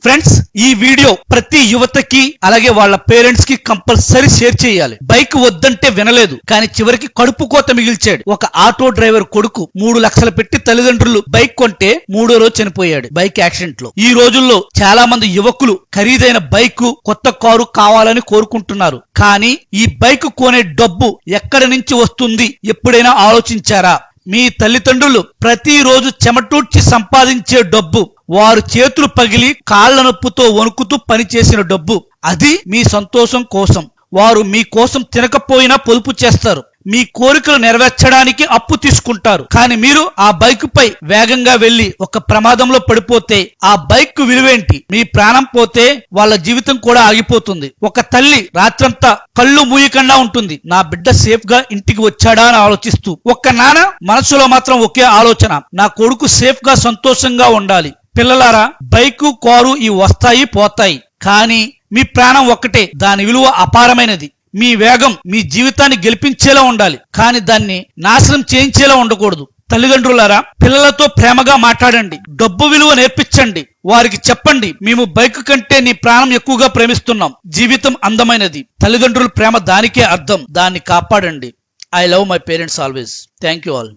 Friends, ఈ video ప్రతి యువతకి అలాగే వాళ్ళ పేరెంట్స్ కి కంపల్సరీ షేర్ చేయాలి. బైక్ వద్దంటే వినలేదు, కానీ చివరికి కడుపు కోత మిగిల్చాడు. ఒక ఆటో డ్రైవర్ కొడుకు 3 లక్షలు పెట్టి తల్లిదండ్రులు బైక్ కొంటే 3వ రోజు చనిపోయాడు బైక్ యాక్సిడెంట్ లో. ఈ రోజుల్లో చాలా మంది యువకులు ఖరీదైన బైక్, కొత్త కారు కావాలని కోరుకుంటున్నారు. కానీ ఈ బైక్ కొనే డబ్బు ఎక్కడి నుంచి వస్తుంది ఎప్పుడైనా ఆలోచించారా? మీ తల్లిదండ్రులు ప్రతిరోజు చెమటూడ్చి సంపాదించే డబ్బు, వారు చేతులు పగిలి కాళ్ల నొప్పుతో వణుకుతూ పనిచేసిన డబ్బు, అది మీ సంతోషం కోసం. వారు మీ కోసం తినకపోయినా పొదుపు చేస్తారు. మీ కోరికలు నెరవేర్చడానికి అప్పు తీసుకుంటారు. కానీ మీరు ఆ బైక్ పై వేగంగా వెళ్లి ఒక ప్రమాదంలో పడిపోతే ఆ బైక్ విలువేంటి? మీ ప్రాణం పోతే వాళ్ళ జీవితం కూడా ఆగిపోతుంది. ఒక తల్లి రాత్రంతా కళ్ళు మూయకుండా ఉంటుంది, నా బిడ్డ సేఫ్ గా ఇంటికి వచ్చాడా అని ఆలోచిస్తూ. ఒక్క నాన్న మనసులో మాత్రం ఒకే ఆలోచన, నా కొడుకు సేఫ్ గా సంతోషంగా ఉండాలి. పిల్లలారా, బైకు, కారు ఇవి వస్తాయి పోతాయి, కానీ మీ ప్రాణం ఒక్కటే. దాని విలువ అపారమైనది. మీ వేగం మీ జీవితాన్ని గెలిపించేలా ఉండాలి, కానీ దాన్ని నాశనం చేయించేలా ఉండకూడదు. తల్లిదండ్రులారా, పిల్లలతో ప్రేమగా మాట్లాడండి, డబ్బు విలువ నేర్పించండి. వారికి చెప్పండి, మేము బైక్ కంటే నీ ప్రాణం ఎక్కువగా ప్రేమిస్తున్నాం. జీవితం అందమైనది, తల్లిదండ్రుల ప్రేమ దానికే అర్థం. దాన్ని కాపాడండి. I love my parents always. Thank you all.